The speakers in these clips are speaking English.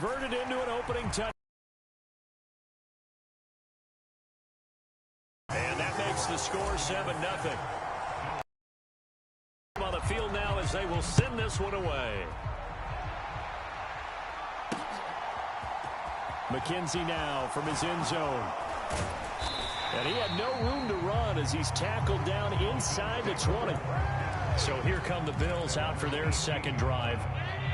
converted into an opening touchdown. And that makes the score 7-0. On the field now as they will send this one away. McKenzie now from his end zone. And he had no room to run as he's tackled down inside the 20. So here come the Bills out for their second drive.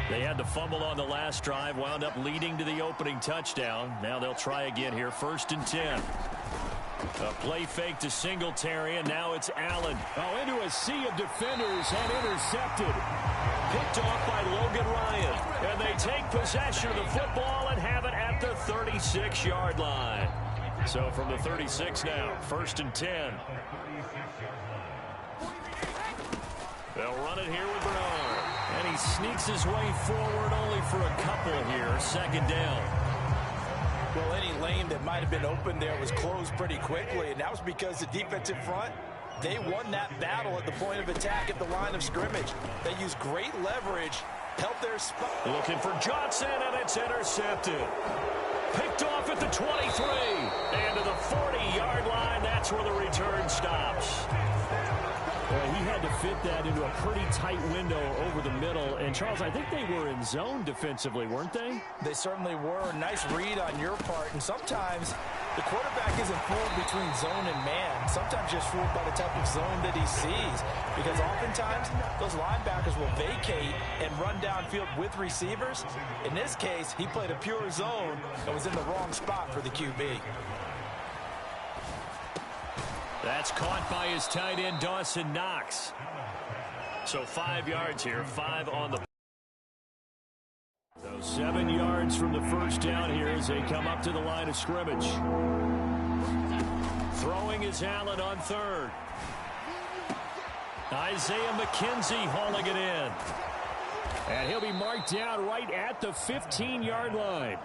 They had the fumble on the last drive, wound up leading to the opening touchdown. Now they'll try again here, 1st and 10. A play fake to Singletary, and now it's Allen. Oh, into a sea of defenders and intercepted. Picked off by Logan Ryan. And they take possession of the football and have it at the 36-yard line. So from the 36 now, 1st and 10. They'll run it here with Bernard. And he sneaks his way forward only for a couple here. 2nd down. Well, any lane that might have been open there was closed pretty quickly, and that was because the defensive front, they won that battle at the point of attack at the line of scrimmage. They used great leverage, held their spot. Looking for Johnson, and it's intercepted. Picked off at the 23, and to the 40-yard line. That's where the return stops. He had to fit that into a pretty tight window over the middle. And, Charles, I think they were in zone defensively, weren't they? They certainly were. Nice read on your part. And sometimes the quarterback isn't fooled between zone and man. Sometimes just fooled by the type of zone that he sees. Because oftentimes those linebackers will vacate and run downfield with receivers. In this case, he played a pure zone and was in the wrong spot for the QB. That's caught by his tight end, Dawson Knox. So 5 yards here, 5 on the. So 7 yards from the first down here as they come up to the line of scrimmage. Throwing is Allen on 3rd. Isaiah McKenzie hauling it in. And he'll be marked down right at the 15-yard line.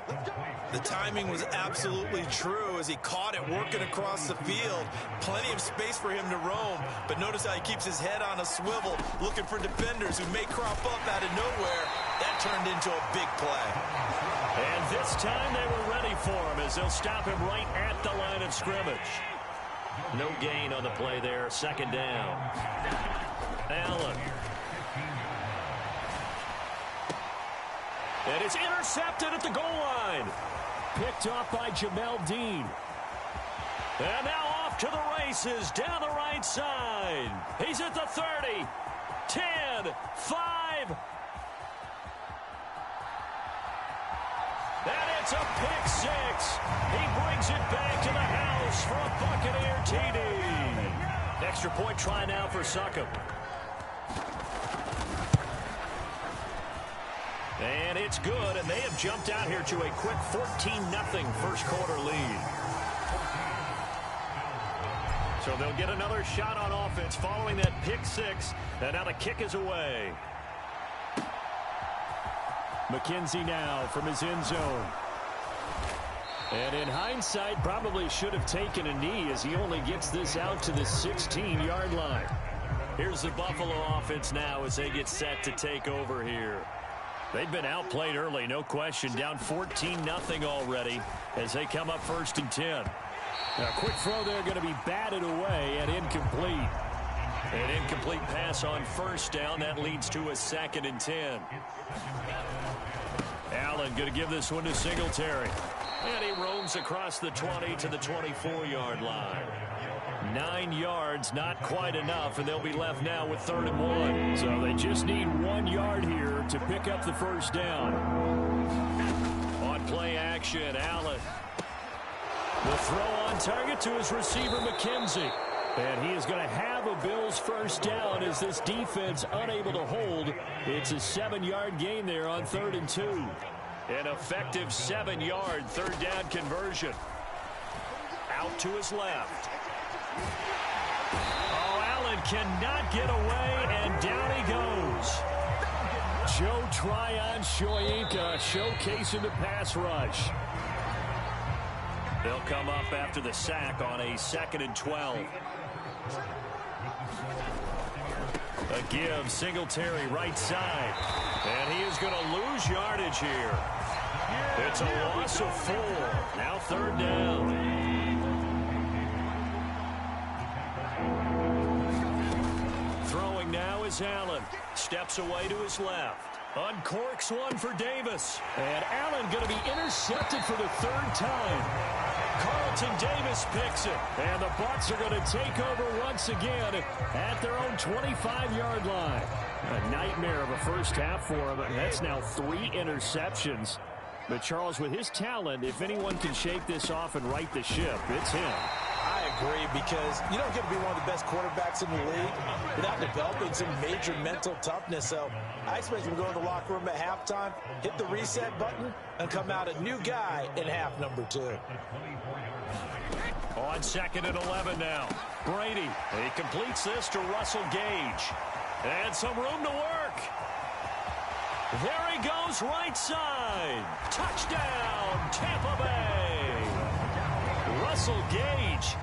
The timing was absolutely true as he caught it working across the field. Plenty of space for him to roam, but notice how he keeps his head on a swivel, looking for defenders who may crop up out of nowhere. That turned into a big play. And this time they were ready for him as they'll stop him right at the line of scrimmage. No gain on the play there, 2nd down. Allen. And it's intercepted at the goal line. Picked off by Jamel Dean. And now off to the races down the right side. He's at the 30, 10, 5. And it's a pick 6. He brings it back to the house for a Buccaneer TD. Extra point try now for Succop. And it's good, and they have jumped out here to a quick 14-0 first quarter lead. So they'll get another shot on offense following that pick 6, and now the kick is away. McKenzie now from his end zone. And in hindsight, probably should have taken a knee as he only gets this out to the 16-yard line. Here's the Buffalo offense now as they get set to take over here. They've been outplayed early, no question. Down 14-0 already as they come up 1st and 10. A quick throw there going to be batted away and incomplete. An incomplete pass on 1st down. That leads to a 2nd and 10. Allen going to give this one to Singletary. And he roams across the 20 to the 24-yard line. 9 yards, not quite enough, and they'll be left now with 3rd and 1. So they just need 1 yard here to pick up the 1st down. On play action, Allen. The throw on target to his receiver, McKenzie. And he is going to have a Bills 1st down as this defense unable to hold. It's a 7-yard gain there on 3rd and 2. An effective 7-yard 3rd down conversion. Out to his left. Oh, Allen cannot get away, and down he goes. Joe Tryon-Shoyinka showcasing the pass rush. They'll come up after the sack on a 2nd and 12. A give, Singletary right side. And he is going to lose yardage here. It's a loss of 4. Now 3rd down. Throwing now is Allen. Steps away to his left. Uncorks one for Davis. And Allen going to be intercepted for the 3rd time. Carlton Davis picks it. And the Bucs are going to take over once again at their own 25-yard line. A nightmare of a first half for him. That's now 3 interceptions. But, Charles, with his talent, if anyone can shake this off and right the ship, it's him. I agree, because you don't get to be one of the best quarterbacks in the league without developing some major mental toughness. So I expect him to go to the locker room at halftime, hit the reset button, and come out a new guy in half number 2. On 2nd and 11 now. Brady, he completes this to Russell Gage. And some room to work. There he goes, right side. Touchdown, Tampa Bay. Russell Gage.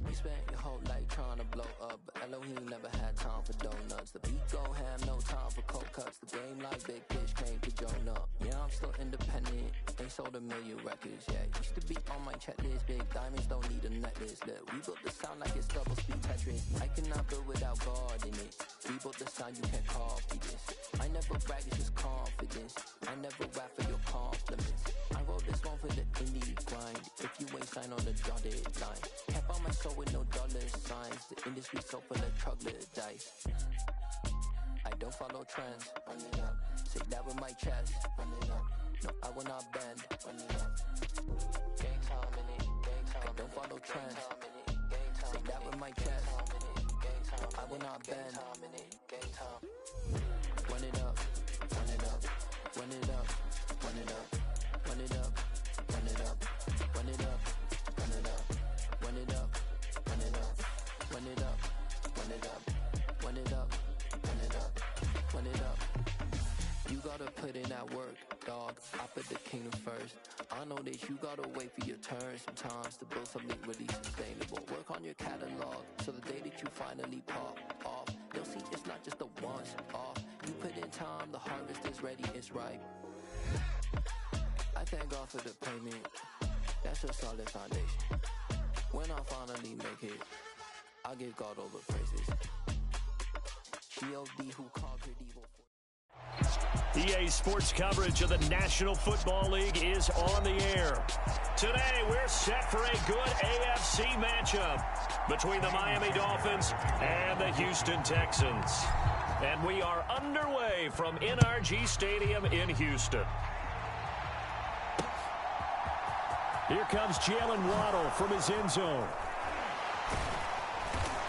We spent your whole life trying to blow up, but Elohim never had time for donuts. The beat go ham, no time for cold cuts. The game like Big Fish came to join up. Yeah, I'm still independent, ain't sold a million records yet. Used to be on my checklist, big diamonds don't need a necklace. Look, we built the sound like it's double speed Tetris. I cannot build without God in it. We built the sound, you can't copy this. I never brag, it's just confidence. I never rap for your compliments. I wrote this one for the indie grind. If you ain't signed on the dotted line, can't buy my soul with no dollar signs. The industry so full of troglodytes. I don't follow trends. Run it up. Say that with my chest. Run it up. No, I will not bend. Run it up. Gang time in it. Gang time. I don't follow trends. Say that with my chest. I will not bend. Gang time. Run it up. Run it up. Run it up. Run it up. Run it up. Run it up. Run it up. Run it up. Run it up. Run it up. Run it up. Run it up. Run it up. Run it up. Run it up. You gotta put in that work, dog. I put the kingdom first. I know that you gotta wait for your turn sometimes to build something really sustainable. Work on your catalog so the day that you finally pop off, you'll see it's not just a once off. You put in time, the harvest is ready, it's ripe. I thank God for the payment. That's a solid foundation. When I finally make it, I'll give God all the praises. G.O.D. who conquered evil. EA Sports coverage of the National Football League is on the air. Today, we're set for a good AFC matchup between the Miami Dolphins and the Houston Texans. And we are underway from NRG Stadium in Houston. Here comes Jalen Waddle from his end zone.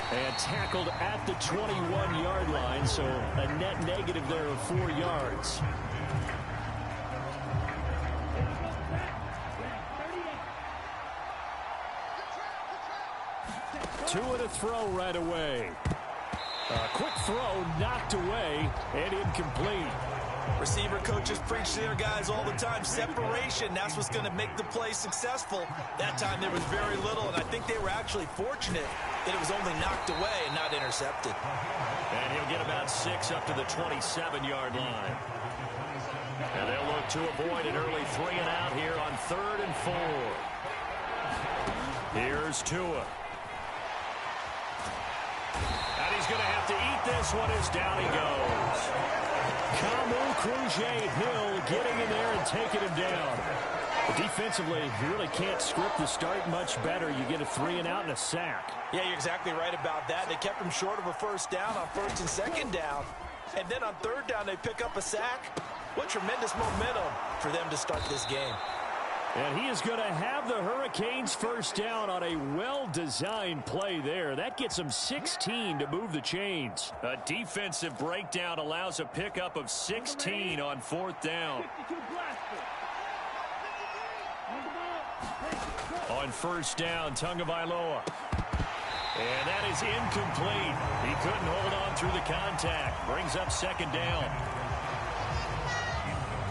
And tackled at the 21-yard line, so a net negative there of 4 yards. Two and a throw right away. A quick throw knocked away and incomplete. Receiver coaches preach to their guys all the time. Separation, that's what's going to make the play successful. That time there was very little, and I think they were actually fortunate that it was only knocked away and not intercepted. And he'll get about 6 up to the 27-yard line. And they'll look to avoid an early 3 and out here on 3rd and 4. Here's Tua. And he's going to have to eat this one as down he goes. Kamu Krujay-Hill getting in there and taking him down. But defensively, you really can't script the start much better. You get a 3 and out and a sack. Yeah, you're exactly right about that. They kept him short of a first down on 1st and 2nd down. And then on 3rd down, they pick up a sack. What tremendous momentum for them to start this game. And he is going to have the Hurricanes first down on a well-designed play there. That gets him 16 to move the chains. A defensive breakdown allows a pickup of 16 on 4th down. On 1st down, Tagovailoa. And that is incomplete. He couldn't hold on through the contact. Brings up 2nd down.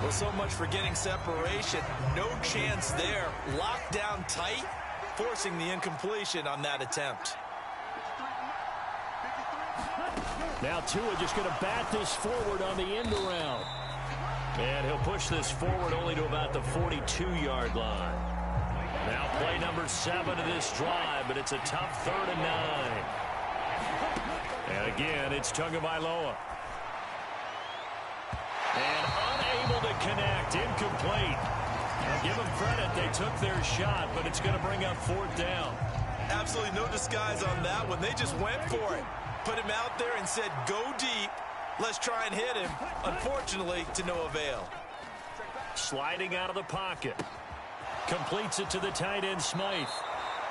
Well, so much for getting separation. No chance there. Locked down tight. forcing the incompletion on that attempt. Now Tua just going to bat this forward on the end around. And he'll push this forward only to about the 42-yard line. Now play number 7 of this drive, but it's a tough 3rd and 9. And again, it's Tagovailoa. And unable to connect, incomplete. Now give them credit, they took their shot, but it's going to bring up 4th down. Absolutely no disguise on that one. They just went for it. Put him out there and said, go deep. Let's try and hit him. Unfortunately, to no avail. Sliding out of the pocket. Completes it to the tight end, Smythe.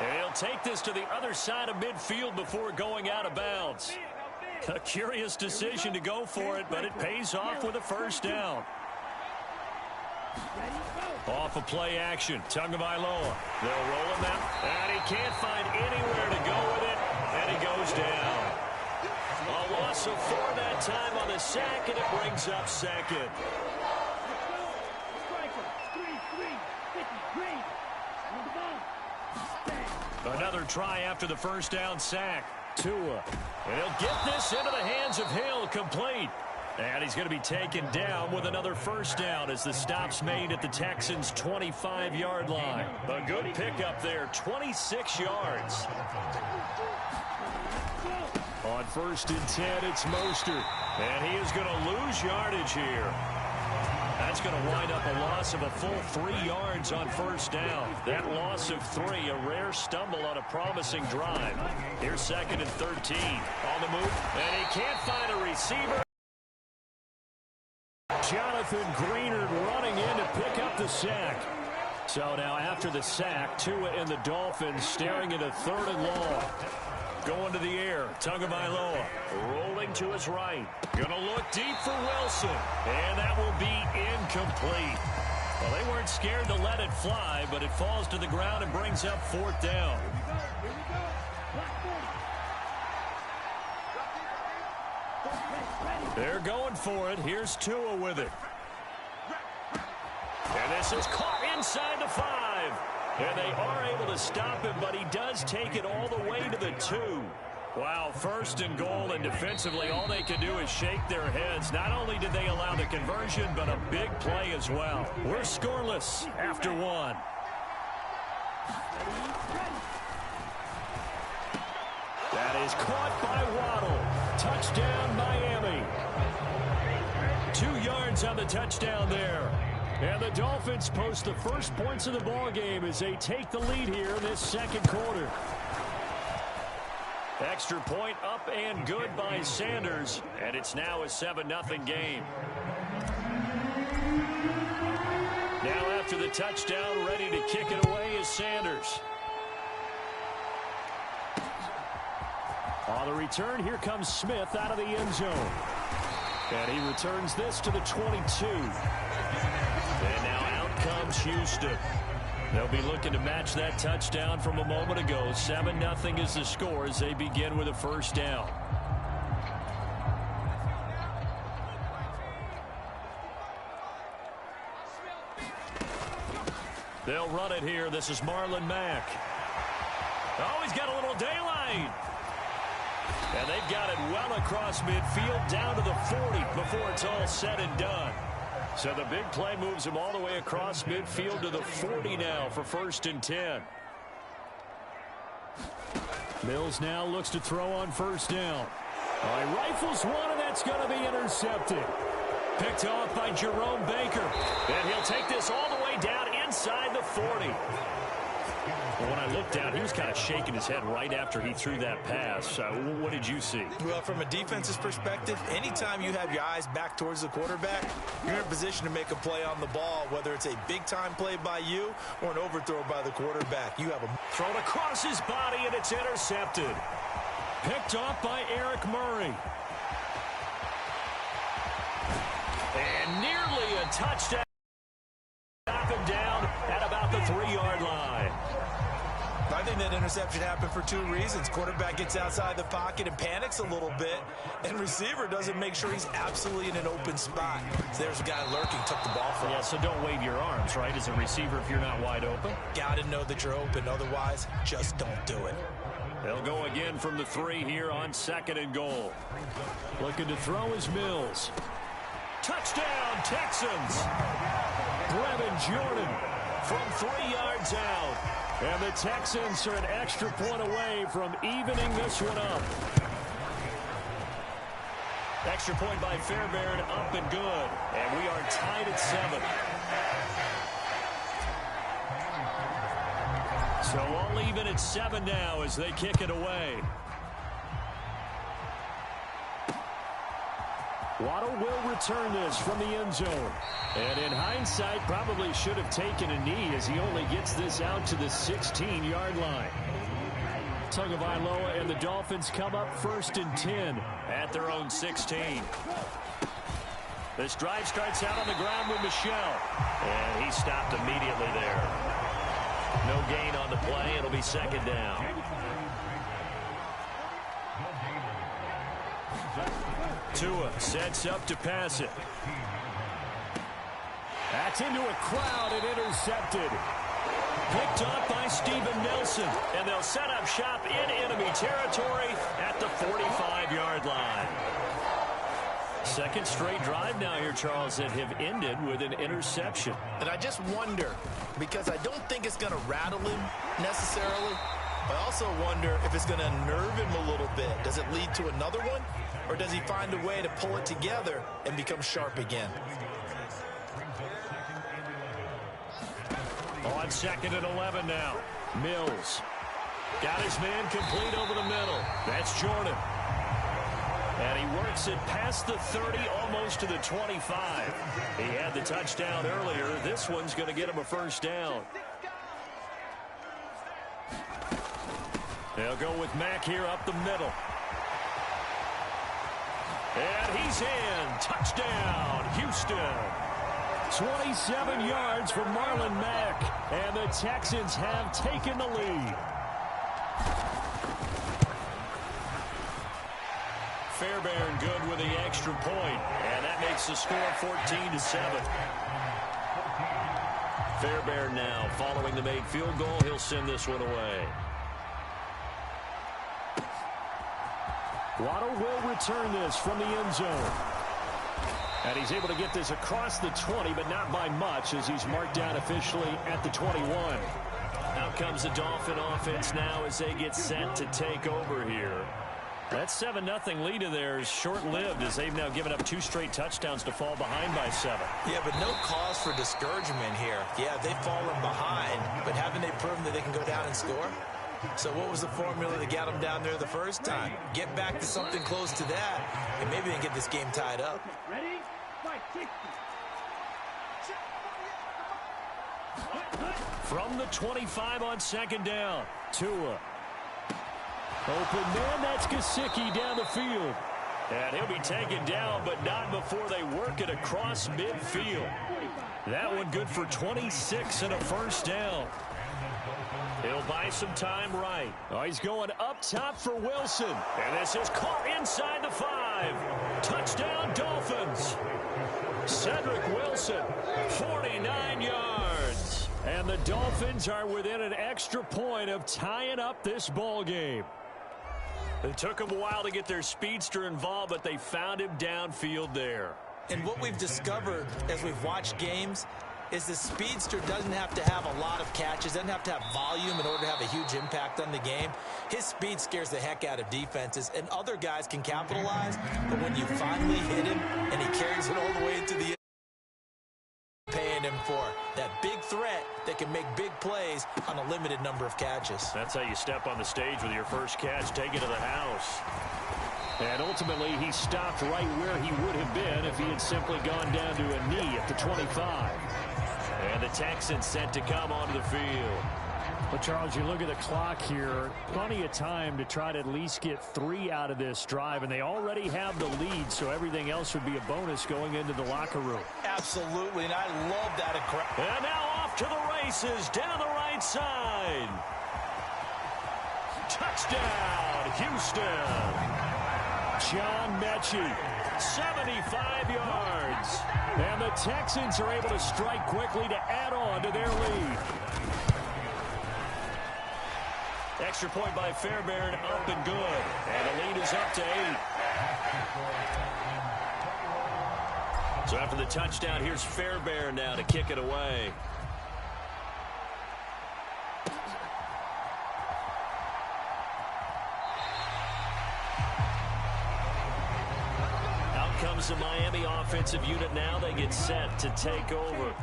And he'll take this to the other side of midfield before going out of bounds. A curious decision to go for it, but it pays off with a 1st down. Off of play action, Tagovailoa. They'll roll him out, and he can't find anywhere to go with it, and he goes down. A loss of 4 that time on the sack, and it brings up 2nd. Another try after the 1st down sack. Tua. And he'll get this into the hands of Hill, complete. And he's going to be taken down with another 1st down as the stop's made at the Texans' 25-yard line. A good pickup there, 26 yards. On 1st and 10, it's Mostert. And he is going to lose yardage here. That's going to wind up a loss of a full 3 yards on 1st down. That loss of 3, a rare stumble on a promising drive. Here's 2nd and 13. On the move, and he can't find a receiver. Jonathan Greenard running in to pick up the sack. So now after the sack, Tua and the Dolphins staring at a 3rd and long. Going to the air, Tagovailoa rolling to his right. Gonna look deep for Wilson, and that will be incomplete. Well, they weren't scared to let it fly, but it falls to the ground and brings up 4th down. They're going for it. Here's Tua with it. And this is caught inside the 5. And they are able to stop him, but he does take it all the way to the 2. Wow, 1st and goal, and defensively all they can do is shake their heads. Not only did they allow the conversion, but a big play as well. We're scoreless after 1. That is caught by Waddle. Touchdown, Miami. 2 yards on the touchdown there. And the Dolphins post the first points of the ball game as they take the lead here in this 2nd quarter. Extra point up and good by Sanders, and it's now a 7-0 game. Now after the touchdown, ready to kick it away is Sanders. On the return, here comes Smith out of the end zone. And he returns this to the 22. And now out comes Houston. They'll be looking to match that touchdown from a moment ago. 7-0 is the score as they begin with a 1st down. They'll run it here. This is Marlon Mack. Oh, he's got a little daylight. And they've got it well across midfield down to the 40 before it's all said and done. So the big play moves him all the way across midfield to the 40 now for 1st and 10. Mills now looks to throw on 1st down. He rifles one, and that's going to be intercepted. Picked off by Jerome Baker. And he'll take this all the way down inside the 40. Well, when I looked down, he was kind of shaking his head right after he threw that pass. What did you see? Well, from a defense's perspective, anytime you have your eyes back towards the quarterback, you're in a position to make a play on the ball, whether it's a big-time play by you or an overthrow by the quarterback. You have a thrown across his body, and it's intercepted. Picked off by Eric Murray. And nearly a touchdown. Knock him down at about the 3-yard line. I think that interception happened for two reasons. Quarterback gets outside the pocket and panics a little bit, and receiver doesn't make sure he's absolutely in an open spot. So there's a guy lurking, took the ball from him. Yeah, so don't wave your arms, right, as a receiver if you're not wide open. Got to know that you're open. Otherwise, just don't do it. They'll go again from the 3 here on 2nd and goal. Looking to throw is Mills. Touchdown, Texans. Brevin Jordan from 3 yards out. And the Texans are an extra point away from evening this one up. Extra point by Fairbairn, up and good. And we are tied at 7. So all even at 7 now as they kick it away. Waddle will return this from the end zone. And in hindsight, probably should have taken a knee as he only gets this out to the 16-yard line. Tagovailoa and the Dolphins come up 1st and 10 at their own 16. This drive starts out on the ground with Michel. And he stopped immediately there. No gain on the play. It'll be 2nd down. Tua sets up to pass it. That's into a crowd and intercepted. Picked up by Steven Nelson. And they'll set up shop in enemy territory at the 45-yard line. Second straight drive now here, Charles, that have ended with an interception. And I just wonder, because I don't think it's going to rattle him necessarily, I also wonder if it's going to nerve him a little bit. Does it lead to another one? Or does he find a way to pull it together and become sharp again? On 2nd and 11 now. Mills. Got his man complete over the middle. That's Jordan. And he works it past the 30, almost to the 25. He had the touchdown earlier. This one's going to get him a 1st down. They'll go with Mack here up the middle. And he's in. Touchdown, Houston. 27 yards for Marlon Mack. And the Texans have taken the lead. Fairbairn good with the extra point. And that makes the score 14-7. Fairbairn now following the made field goal. He'll send this one away. Waddle will return this from the end zone. And he's able to get this across the 20, but not by much as he's marked down officially at the 21. Out comes the Dolphin offense now as they get set to take over here. That 7-0 lead of theirs short-lived as they've now given up 2 straight touchdowns to fall behind by 7. Yeah, but no cause for discouragement here. Yeah, they've fallen behind, but haven't they proven that they can go down and score? So what was the formula that got them down there the first time? Get back to something close to that, and maybe they can get this game tied up. Ready? Fight. From the 25 on 2nd down. Tua. Open man, that's Gesicki down the field. And he'll be taken down, but not before they work it across midfield. That one good for 26 and a 1st down. He'll buy some time right. Oh, he's going up top for Wilson. And this is caught inside the 5. Touchdown, Dolphins. Cedric Wilson, 49 yards. And the Dolphins are within an extra point of tying up this ball game. It took them a while to get their speedster involved, but they found him downfield there. And what we've discovered as we've watched games is the speedster doesn't have to have a lot of catches, doesn't have to have volume in order to have a huge impact on the game. His speed scares the heck out of defenses, and other guys can capitalize, but when you finally hit him and he carries it all the way into the end, paying him for that big threat that can make big plays on a limited number of catches. That's how you step on the stage with your first catch, take it to the house. And ultimately, he stopped right where he would have been if he had simply gone down to a knee at the 25. And the Texans set to come onto the field. Well, Charles, you look at the clock here, plenty of time to try to at least get 3 out of this drive, and they already have the lead, so everything else would be a bonus going into the locker room. Absolutely, and I love that. And now off to the races down the right side. Touchdown, Houston. John Mechie, 75 yards. And the Texans are able to strike quickly to add on to their lead. Extra point by Fairbairn, up and good. And the lead is up to 8. So after the touchdown, here's Fairbairn now to kick it away. Out comes the Miami offensive unit now. They get set to take over.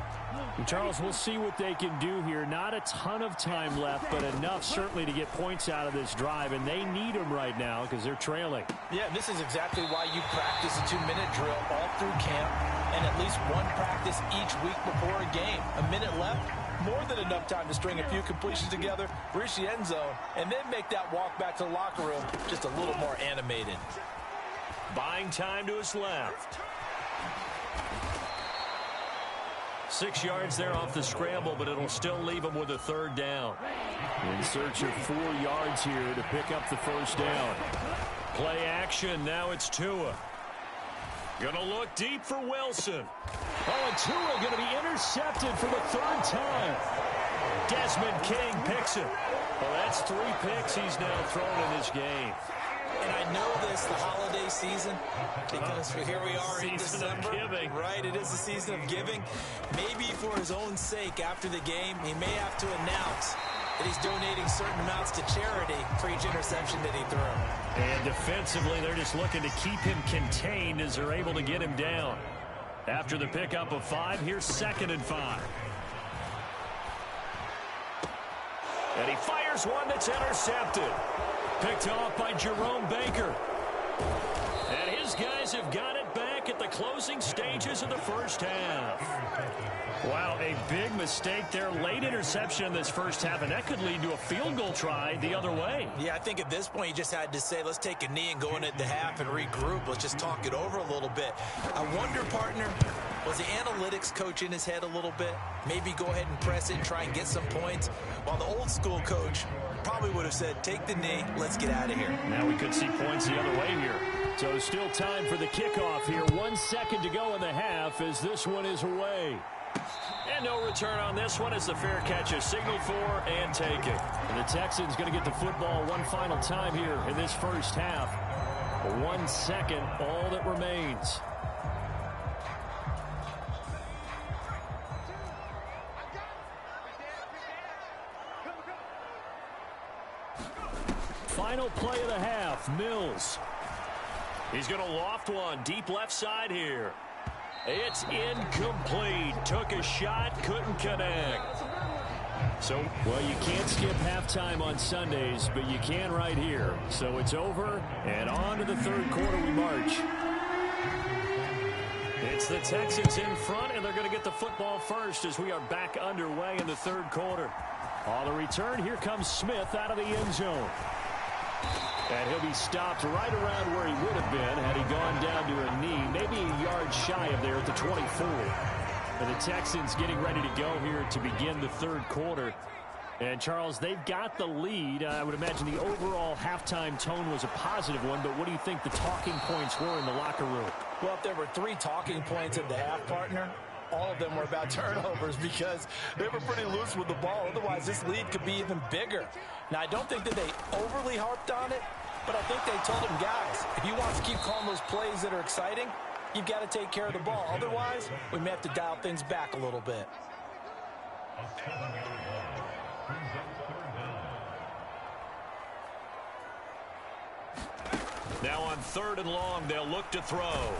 And Charles, we'll see what they can do here. Not a ton of time left, but enough certainly to get points out of this drive, and they need them right now because they're trailing. Yeah, this is exactly why you practice a 2-minute drill all through camp and at least one practice each week before a game. A minute left, more than enough time to string a few completions together, reach the end zone, and then make that walk back to the locker room just a little more animated. Buying time to his left. 6 yards there off the scramble, but it'll still leave him with a 3rd down. In search of 4 yards here to pick up the 1st down. Play action. Now it's Tua. Gonna look deep for Wilson. Oh, and Tua going to be intercepted for the 3rd time. Desmond King picks it. Well, that's 3 picks he's now thrown in this game. And I know this, the holiday season, because here we are in December. Right, it is the season of giving. Maybe for his own sake, after the game, he may have to announce that he's donating certain amounts to charity for each interception that he threw. And defensively, they're just looking to keep him contained as they're able to get him down. After the pickup of 5, here's 2nd and 5. And he fires one that's intercepted. Picked off by Jerome Baker. And his guys have got it back at the closing stages of the 1st half. Wow, a big mistake there. Late interception in this 1st half, and that could lead to a field goal try the other way. Yeah, I think at this point you just had to say, let's take a knee and go in at the half and regroup. Let's just talk it over a little bit. I wonder, partner, was the analytics coach in his head a little bit? Maybe go ahead and press it and try and get some points, while the old school coach probably would have said, take the knee, let's get out of here. Now we could see points the other way here. So still time for the kickoff here. 1 second to go in the half as this one is away. And no return on this one as the fair catch is signaled for and taken. And the Texans going to get the football one final time here in this 1st half. 1 second, all that remains. Final play of the half, Mills. He's going to loft one deep left side here. It's incomplete. Took a shot, couldn't connect. So, well, you can't skip halftime on Sundays, but you can right here. So it's over, and on to the 3rd quarter we march. It's the Texans in front, and they're going to get the football first as we are back underway in the 3rd quarter. On the return, here comes Smith out of the end zone. And he'll be stopped right around where he would have been had he gone down to a knee, maybe a yard shy of there at the 24. And the Texans getting ready to go here to begin the 3rd quarter. And, Charles, they've got the lead. I would imagine the overall halftime tone was a positive one, but what do you think the talking points were in the locker room? Well, if there were 3 talking points at the half, partner, all of them were about turnovers because they were pretty loose with the ball. Otherwise, this lead could be even bigger. Now, I don't think that they overly harped on it, but I think they told them, guys, if you want to keep calling those plays that are exciting, you've got to take care of the ball. Otherwise, we may have to dial things back a little bit. now on 3rd and long, they'll look to throw.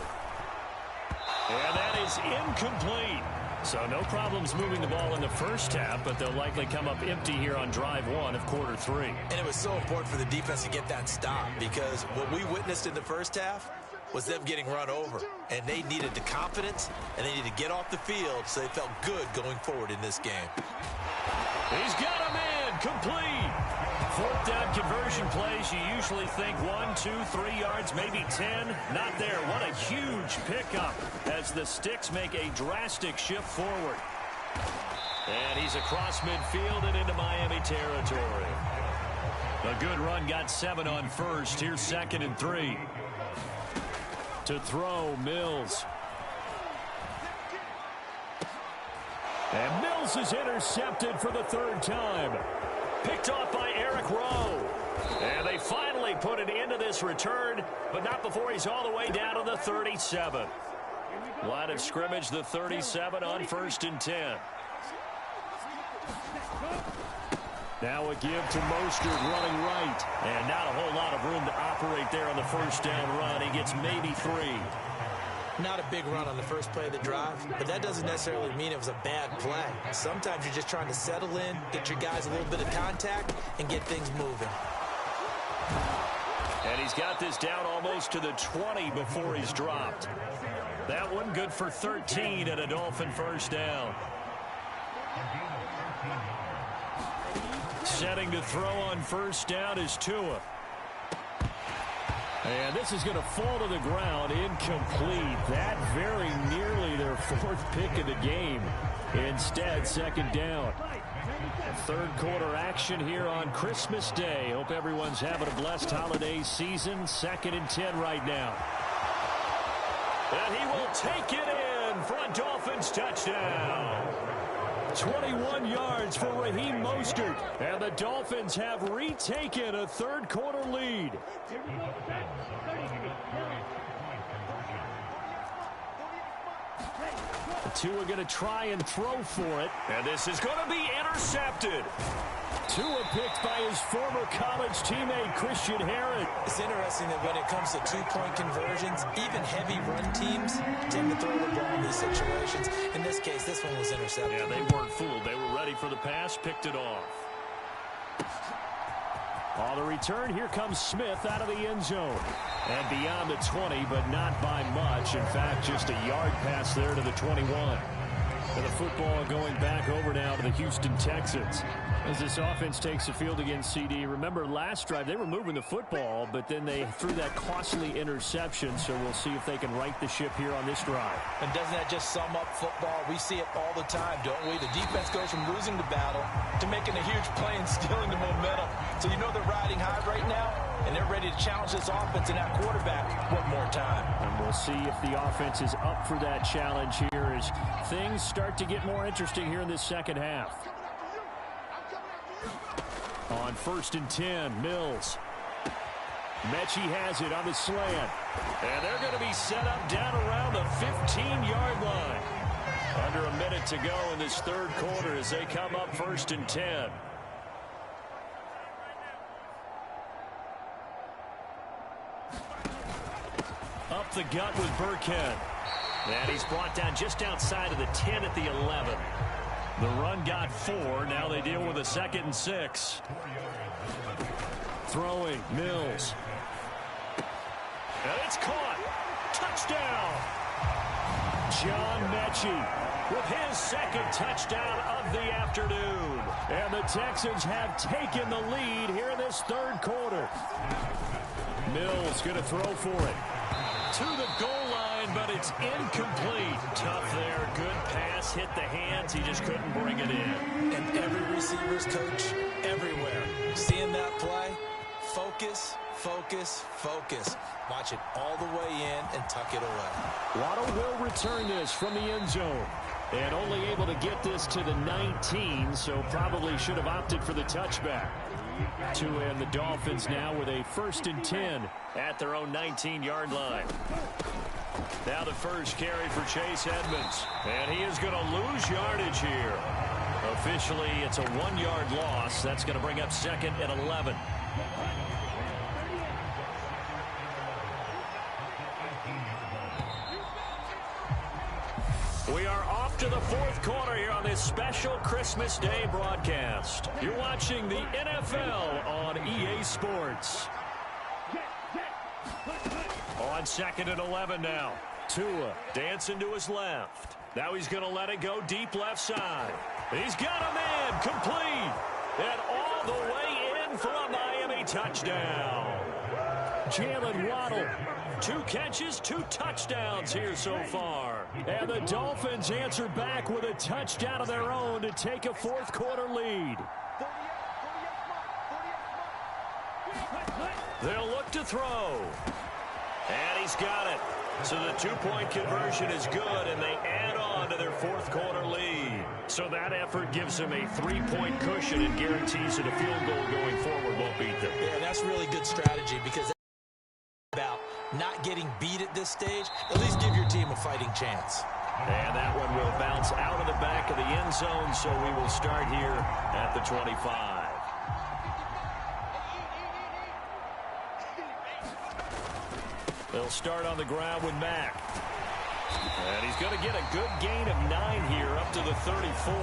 And that is incomplete. So no problems moving the ball in the 1st half, but they'll likely come up empty here on drive 1 of quarter 3. And it was so important for the defense to get that stop because what we witnessed in the 1st half was them getting run over. And they needed the confidence, and they needed to get off the field so they felt good going forward in this game. He's got a man complete. 4th down conversion plays, you usually think 1, 2, 3 yards, maybe 10. Not there. What a huge pickup as the Sticks make a drastic shift forward. And he's across midfield and into Miami territory. A good run, got 7 on first. Here's 2nd and 3. To throw, Mills. And Mills is intercepted for the 3rd time. Picked off by Eric Rowe. And they finally put it into this return, but not before he's all the way down to the 37. Line of scrimmage, the 37 on 1st and 10. Now a give to Mostert running right. And not a whole lot of room to operate there on the 1st down run. He gets maybe 3. Not a big run on the first play of the drive, but that doesn't necessarily mean it was a bad play. Sometimes you're just trying to settle in, get your guys a little bit of contact, and get things moving. And he's got this down almost to the 20 before he's dropped. That one good for 13 and a Dolphin 1st down. Setting to throw on 1st down is Tua. And this is going to fall to the ground, incomplete. That very nearly their 4th pick of the game. Instead, 2nd down. 3rd quarter action here on Christmas Day. Hope everyone's having a blessed holiday season. 2nd and 10 right now. And he will take it in for a Dolphins touchdown. 21 yards for Raheem Mostert. And the Dolphins have retaken a 3rd quarter lead. Tua going to try and throw for it. And this is going to be intercepted. Tua picked by his former college teammate, Christian Herron. It's interesting that when it comes to 2-point conversions, even heavy run teams tend to throw the ball in these situations. In this case, this one was intercepted. Yeah, they weren't fooled. They were ready for the pass, picked it off. On the return, here comes Smith out of the end zone. And beyond the 20, but not by much. In fact, just a yard pass there to the 21. And the football going back over now to the Houston Texans. As this offense takes the field against CD. Remember, last drive, they were moving the football, but then they threw that costly interception. So we'll see if they can right the ship here on this drive. And doesn't that just sum up football? We see it all the time, don't we? The defense goes from losing the battle to making a huge play and stealing the momentum. So you know they're riding high right now, and they're ready to challenge this offense and that quarterback one more time. And we'll see if the offense is up for that challenge here as things start to get more interesting here in this 2nd half. On 1st and 10, Mills. Mechie has it on the slant. And they're going to be set up down around the 15-yard line. Under a minute to go in this 3rd quarter as they come up 1st and 10. Up the gut with Burkhead. And he's brought down just outside of the 10 at the 11. The run got 4. Now they deal with a 2nd and 6. Throwing, Mills. And it's caught. Touchdown. John Mechie with his 2nd touchdown of the afternoon. And the Texans have taken the lead here in this 3rd quarter. Mills going to throw for it. To the goal line, but it's incomplete. Tough there. Good pass. Hit the hands. He just couldn't bring it in. And every receiver's coach everywhere. Seeing that play, focus, focus, focus. Watch it all the way in and tuck it away. Waddle will return this from the end zone. And only able to get this to the 19, so probably should have opted for the touchback. Tua and the Dolphins now with a 1st and 10 at their own 19-yard line. Now the first carry for Chase Edmonds. And he is going to lose yardage here. Officially, it's a 1-yard loss. That's going to bring up 2nd and 11. We are off to the 4th quarter here on this special Christmas Day broadcast. You're watching the NFL on EA Sports. On 2nd and 11 now. Tua dancing to his left. Now he's going to let it go deep left side. He's got a man complete. And all the way in for a Miami touchdown. Jalen Waddle. 2 catches, 2 touchdowns here so far. And the Dolphins answer back with a touchdown of their own to take a 4th quarter lead. They'll look to throw. And he's got it. So the two-point conversion is good, and they add on to their fourth-quarter lead. So that effort gives them a three-point cushion and guarantees that a field goal going forward won't beat them. Yeah, that's really good strategy because that's about not getting beat at this stage. At least give your team a fighting chance. And that one will bounce out of the back of the end zone, so we will start here at the 25. They'll start on the ground with Mack. And he's going to get a good gain of 9 here up to the 34.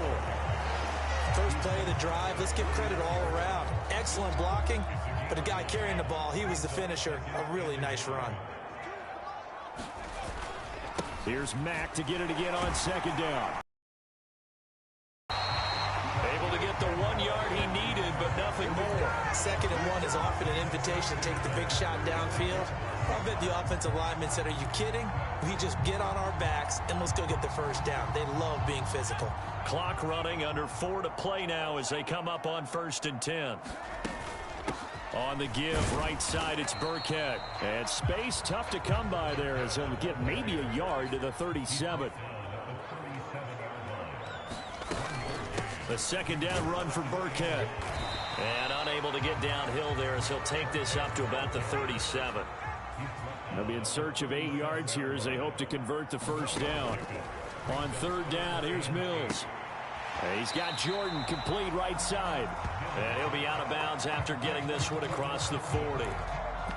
First play of the drive, let's give credit all around. Excellent blocking, but the guy carrying the ball, he was the finisher. A really nice run. Here's Mack to get it again on second down. Able to get the 1 yard he needed, but nothing more. 2nd and 1 is often an invitation to take the big shot downfield. I bet the offensive linemen said, are you kidding? We just get on our backs and let's go get the first down. They love being physical. Clock running, under 4 to play now as they come up on 1st and 10. On the give, right side, it's Burkhead. And space tough to come by there as he'll get maybe a yard to the 37. The second down run for Burkhead. And unable to get downhill there as he'll take this up to about the 37. They'll be in search of 8 yards here as they hope to convert the first down. On 3rd down, here's Mills. He's got Jordan complete right side. And he'll be out of bounds after getting this one across the 40.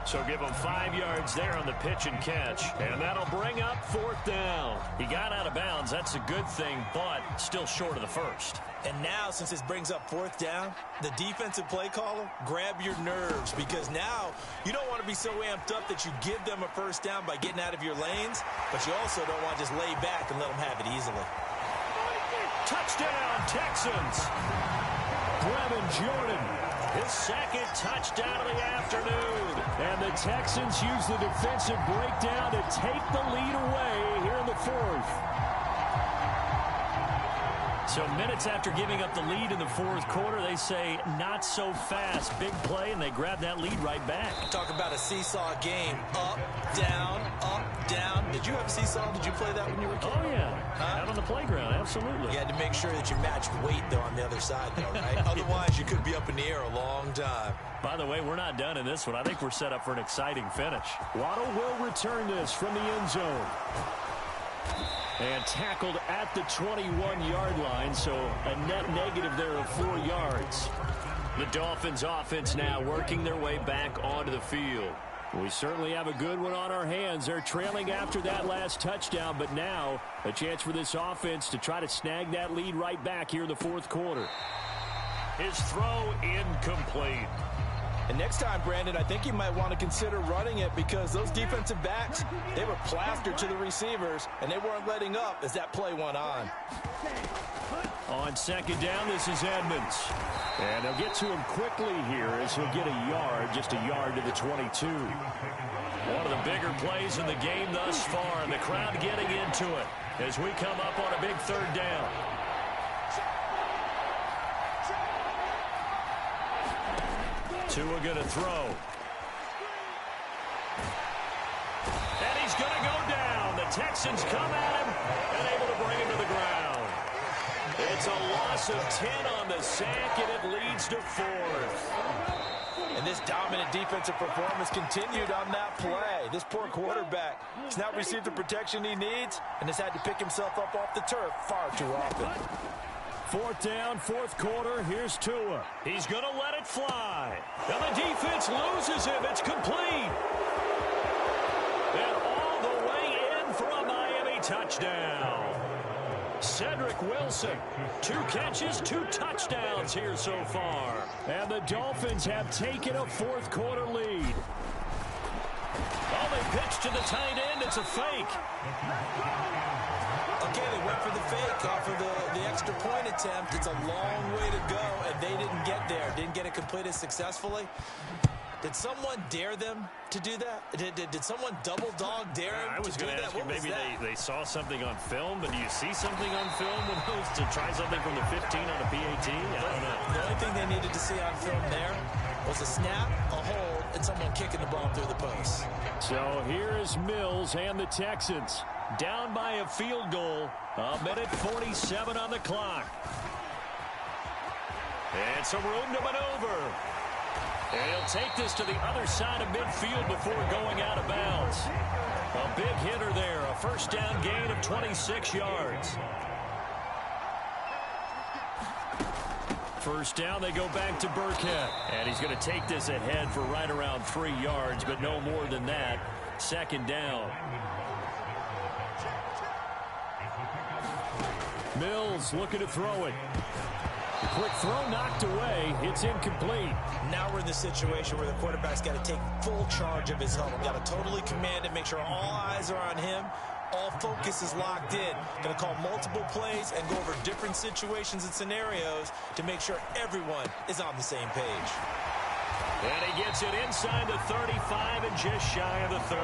So give him 5 yards there on the pitch and catch. And that'll bring up 4th down. He got out of bounds. That's a good thing, but still short of the first. And now, since this brings up 4th down, the defensive play caller, grab your nerves, because now you don't want to be so amped up that you give them a first down by getting out of your lanes, but you also don't want to just lay back and let them have it easily. Touchdown, Texans. Brevin Jordan, his 2nd touchdown of the afternoon. And the Texans use the defensive breakdown to take the lead away here in the 4th. So minutes after giving up the lead in the 4th quarter, they say not so fast. Big play, and they grab that lead right back. Talk about a seesaw game. Up, down, up, down. Did you have a seesaw? Did you play that when you were a kid? Oh, yeah. Out on the playground, absolutely. You had to make sure that you matched weight, though, on the other side, though, right? Otherwise, you could be up in the air a long time. By the way, we're not done in this one. I think we're set up for an exciting finish. Waddle will return this from the end zone. And tackled at the 21-yard line, so a net negative there of 4 yards. The Dolphins offense now working their way back onto the field. We certainly have a good one on our hands. They're trailing after that last touchdown, but now a chance for this offense to try to snag that lead right back here in the 4th quarter. His throw incomplete. And next time, Brandon, I think you might want to consider running it because those defensive backs, they were plastered to the receivers, and they weren't letting up as that play went on. On 2nd down, this is Edmonds. And they'll get to him quickly here as he'll get a yard, just a yard to the 22. One of the bigger plays in the game thus far, and the crowd getting into it as we come up on a big 3rd down. Tua going to throw. And he's going to go down. The Texans come at him and able to bring him to the ground. It's a loss of 10 on the sack, and it leads to 4th. And this dominant defensive performance continued on that play. This poor quarterback has not received the protection he needs and has had to pick himself up off the turf far too often. 4th down, 4th quarter. Here's Tua. He's going to let it fly. And the defense loses him. It's complete. And all the way in for a Miami touchdown. Cedric Wilson, 2 catches, 2 touchdowns here so far. And the Dolphins have taken a 4th quarter lead. Oh, they pitch to the tight end. It's a fake. Okay, they went for the fake off of the extra point attempt. It's a long way to go, and they didn't get there. Didn't get it completed successfully. Did someone dare them to do that? Did someone double dog dare him I was going to ask you, maybe they saw something on film, but do you see something on film with those to try something from the 15 on a PAT? I don't know. The only thing they needed to see on film there was a snap, a hold, get someone kicking the ball through the post. So here is Mills and the Texans down by a field goal. A minute 47 on the clock. And some room to maneuver. And he'll take this to the other side of midfield before going out of bounds. A big hitter there. A first down gain of 26 yards. First down, they go back to Burkhead. And he's going to take this ahead for right around 3 yards, but no more than that. Second down. Mills looking to throw it. The quick throw knocked away. It's incomplete. Now we're in the situation where the quarterback's got to take full charge of his huddle. Got to totally command it, make sure all eyes are on him. All focus is locked in. Going to call multiple plays and go over different situations and scenarios to make sure everyone is on the same page. And he gets it inside the 35 and just shy of the 30.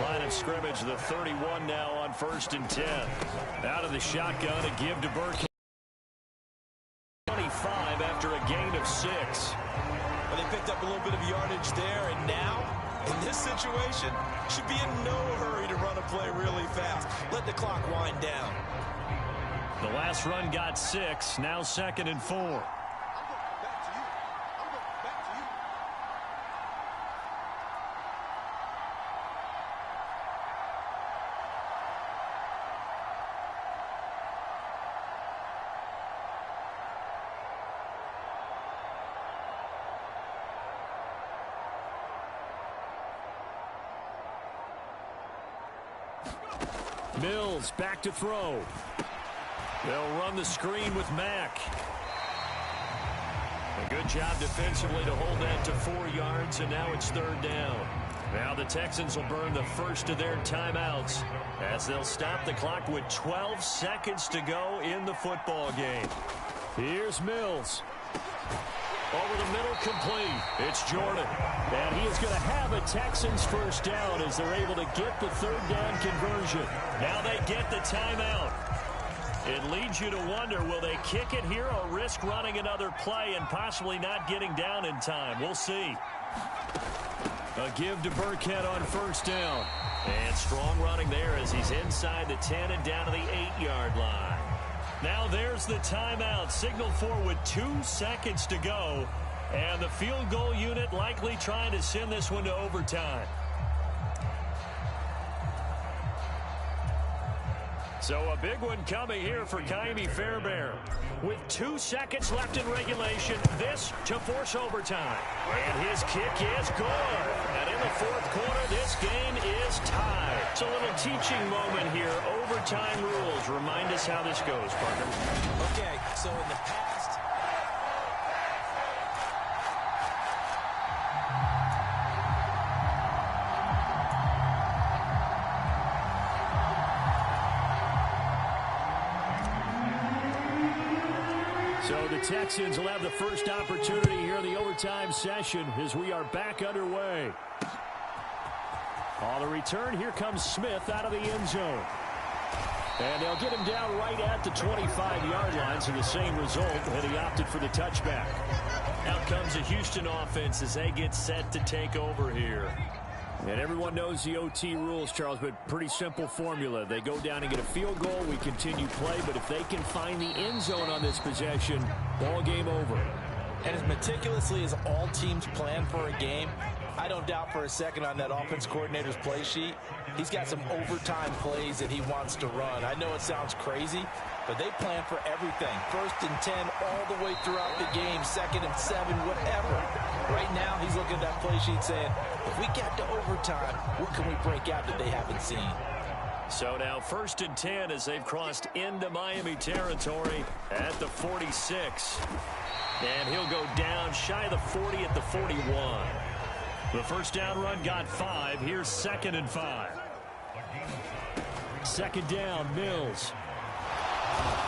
Line of scrimmage, the 31 now on 1st and 10. Out of the shotgun, a give to Burkhead. 25 after a gain of 6. Well, they picked up a little bit of yardage there, and now, in this situation, should be in no hurry to run a play really fast. Let the clock wind down. The last run got 6, now 2nd and 4. Mills back to throw. They'll run the screen with Mack. A good job defensively to hold that to 4 yards, and now it's 3rd down. Now the Texans will burn the first of their timeouts as they'll stop the clock with 12 seconds to go in the football game. Here's Mills. Over the middle, complete. It's Jordan. And he is going to have a Texans first down as they're able to get the 3rd down conversion. Now they get the timeout. It leads you to wonder, will they kick it here or risk running another play and possibly not getting down in time? We'll see. A give to Burkhead on 1st down. And strong running there as he's inside the 10 and down to the 8-yard line. Now there's the timeout, signaled for with 2 seconds to go. And the field goal unit likely trying to send this one to overtime. So a big one coming here for Kaimi Fairbairn. With 2 seconds left in regulation, this to force overtime. And his kick is good. And in the 4th quarter, this game is tied. It's a little teaching moment here. Overtime rules. Remind us how this goes, partner. Okay, so in the past, so the Texans will have the first opportunity here in the overtime session as we are back underway. On the return, here comes Smith out of the end zone. And they'll get him down right at the 25-yard line, so the same result, and he opted for the touchback. Out comes the Houston offense as they get set to take over here. And everyone knows the OT rules, Charles, but pretty simple formula. They go down and get a field goal, we continue play, but if they can find the end zone on this possession, ball game over. and as meticulously as all teams plan for a game, I don't doubt for a second on that offense coordinator's play sheet, he's got some overtime plays that he wants to run. I know it sounds crazy, but they plan for everything. 1st and 10 all the way throughout the game, 2nd and 7, whatever. Right now, he's looking at that play sheet saying, if we get to overtime, what can we break out that they haven't seen? So now 1st and 10 as they've crossed into Miami territory at the 46. And he'll go down shy of the 40 at the 41. The first down run got 5. Here's 2nd and 5. 2nd down, Mills.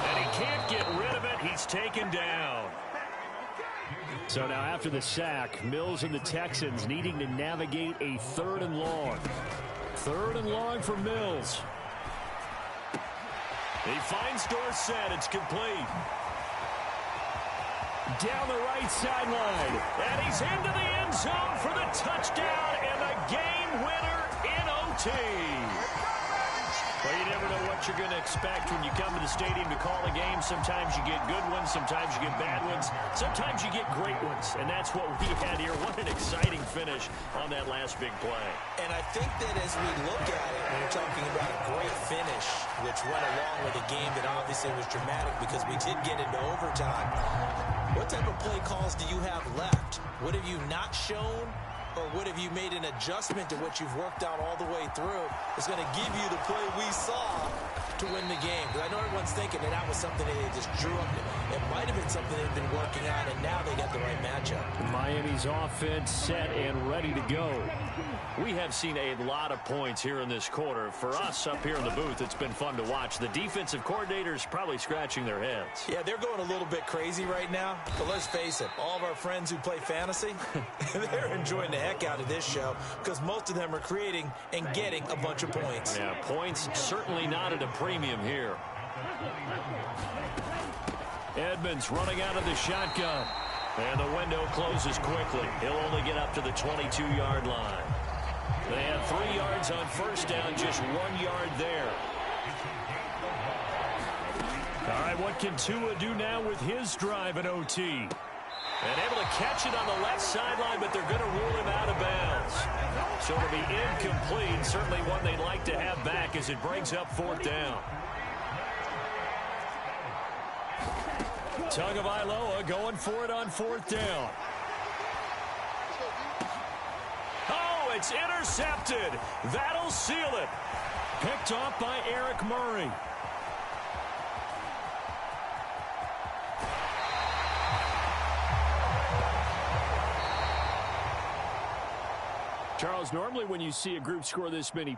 And he can't get rid of it. He's taken down. So now after the sack, Mills and the Texans needing to navigate a 3rd and long. 3rd and long for Mills. He finds Dorsett. It's complete. Down the right sideline. And he's into the end zone for the touchdown and the game winner in OT. Well, you never know what you're going to expect when you come to the stadium to call a game. Sometimes you get good ones. Sometimes you get bad ones. Sometimes you get great ones. And that's what we had here. What an exciting finish on that last big play. And I think that as we look at it, when we're talking about a great finish, which went along with a game that obviously was dramatic because we did get into overtime, what type of play calls do you have left? What have you not shown? Or what have you made an adjustment to what you've worked out all the way through? It's going to give you the play we saw to win the game. Because I know everyone's thinking that was something that they just drew up. It might have been something they've been working on, and now they got the right matchup. Miami's offense set and ready to go. We have seen a lot of points here in this quarter. For us up here in the booth, it's been fun to watch. The defensive coordinators probably scratching their heads. Yeah, they're going a little bit crazy right now. But let's face it, all of our friends who play fantasy, they're enjoying the heck out of this show because most of them are creating and getting a bunch of points. Yeah, points certainly not at a premium here. Edmonds running out of the shotgun. And the window closes quickly. He'll only get up to the 22-yard line. They had 3 yards on first down, just 1 yard there. All right, what can Tua do now with his drive at OT? And able to catch it on the left sideline, but they're going to rule him out of bounds. So it'll be incomplete, certainly one they'd like to have back as it brings up 4th down. Tagovailoa going for it on 4th down. Oh, it's intercepted. That'll seal it. Picked off by Eric Murray. Charles, normally when you see a group score this many